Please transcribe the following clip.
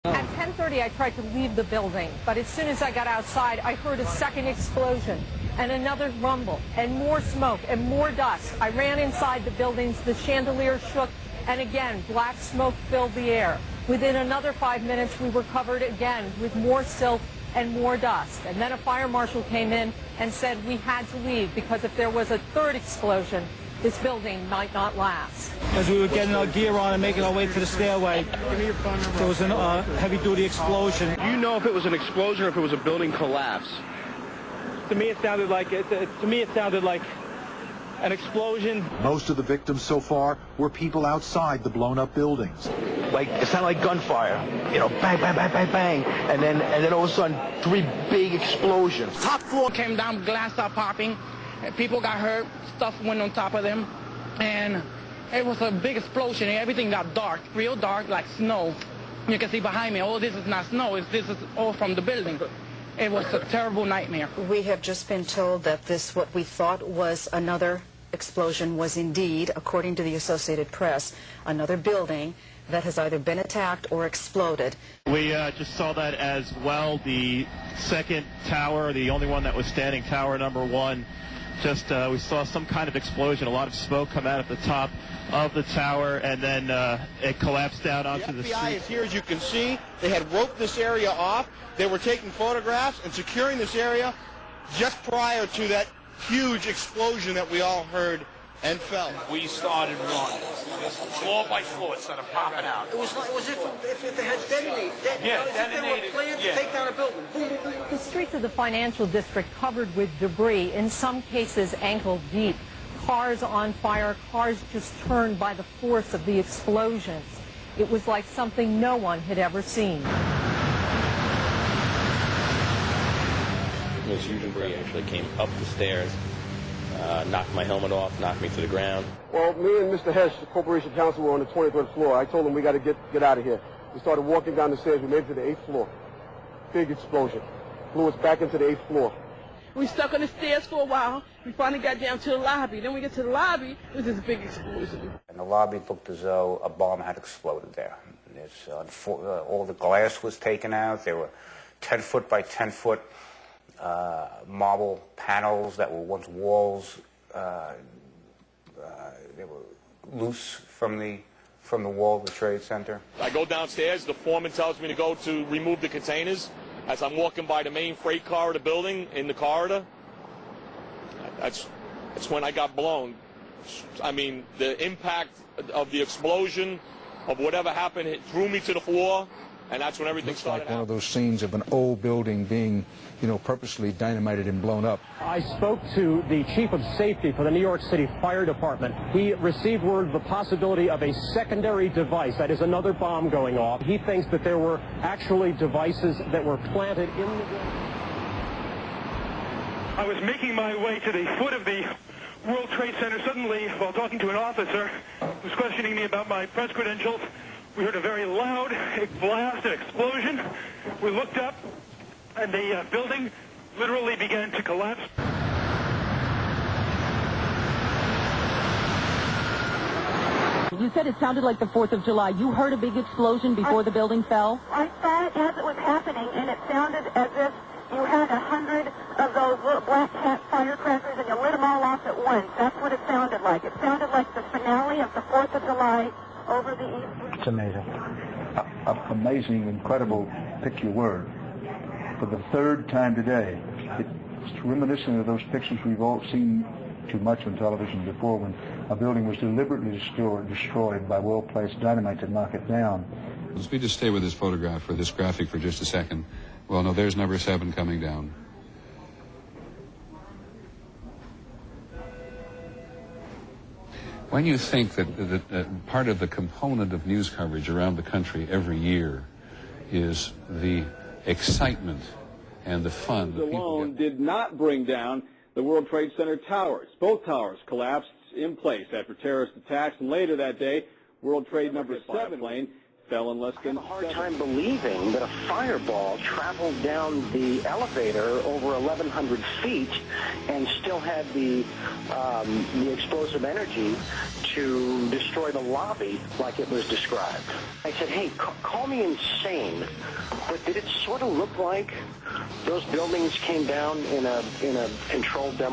At 10:30, I tried to leave the building, but as soon as I got outside, I heard a second explosion and another rumble and more smoke and more dust. I ran inside the buildings, the chandelier shook, and again, black smoke filled the air. Within another 5 minutes, we were covered again with more silt and more dust. And then a fire marshal came in and said we had to leave because if there was a third explosion, this building might not last. As we were getting our gear on and making our way to the stairway, there was a heavy-duty explosion. Do you know if it was an explosion or if it was a building collapse? To me, it sounded like an explosion. Most of the victims so far were people outside the blown-up buildings. Like it sounded like gunfire, you know, bang, bang, bang, bang, bang, and then all of a sudden, 3 big explosions. Top floor came down, glass started popping, people got hurt, stuff went on top of them, and it was a big explosion. Everything got dark, real dark, like snow. You can see behind me, oh, this is not snow, this is all from the building. It was a terrible nightmare. We have just been told that this, what we thought was another explosion, was indeed, according to the Associated Press, another building that has either been attacked or exploded. We just saw that as well. The second tower, the only one that was standing, tower number 1, just we saw some kind of explosion, a lot of smoke come out at the top of the tower, and then it collapsed down onto the street. The FBI is here, as you can see. They had roped this area off. They were taking photographs and securing this area just prior to that huge explosion that we all heard and felt. We started running, floor by floor, instead of popping out. It was if they had detonated. Detonated. They were planned to take down a building. Boom, boom, boom. The streets of the financial district covered with debris, in some cases ankle deep. Cars on fire, cars just turned by the force of the explosions. It was like something no one had ever seen. This huge debris actually came up the stairs, knocked my helmet off, knocked me to the ground. Well, me and Mr. Hesh, the corporation counsel, were on the 23rd floor. I told him we got to get out of here. We started walking down the stairs. We made it to the 8th floor. Big explosion. Blew us back into the 8th floor. We stuck on the stairs for a while. We finally got down to the lobby. Then we get to the lobby, it was this big explosion. And the lobby looked as though a bomb had exploded there. All the glass was taken out. There were 10-foot by 10-foot marble panels that were once walls. They were loose from the wall of the Trade Center. I go downstairs. The foreman tells me to go to remove the containers. As I'm walking by the main freight car of the building, in the corridor, that's when I got blown. I mean, the impact of the explosion, of whatever happened, it threw me to the floor, and that's when everything started. Looks like one of those scenes of an old building being, purposely dynamited and blown up. I spoke to the chief of safety for the New York City Fire Department. He received word of the possibility of a secondary device, that is another bomb going off. He thinks that there were actually devices that were planted in the building. I was making my way to the foot of the World Trade Center. Suddenly, while talking to an officer who was questioning me about my press credentials, we heard a very loud blast, an explosion. We looked up, and the building literally began to collapse. You said it sounded like the 4th of July. You heard a big explosion before the building fell? I saw it as it was happening, and it sounded as if you had 100 of those little black cat firecrackers and you lit them all off at once. That's what it sounded like. It sounded like the finale of the 4th of July over the East. It's amazing. Amazing, incredible, pick your word. For the 3rd time today, it's reminiscent of those pictures we've all seen too much on television before, when a building was deliberately destroyed by well-placed dynamite to knock it down. Let's just stay with this photograph or this graphic for just a second. Well, no, there's number 7 coming down. When you think that part of the component of news coverage around the country every year is the excitement and the fun that people get. Did not bring down the World Trade Center towers. Both towers collapsed in place after terrorist attacks, and later that day, World Trade number 7 plane fell in less than I have a hard time believing that a fireball traveled down the elevator over 1,100 feet and still had the explosive energy to destroy the lobby like it was described. I said, hey, call me insane, but did it sort of look like those buildings came down in a controlled demolition?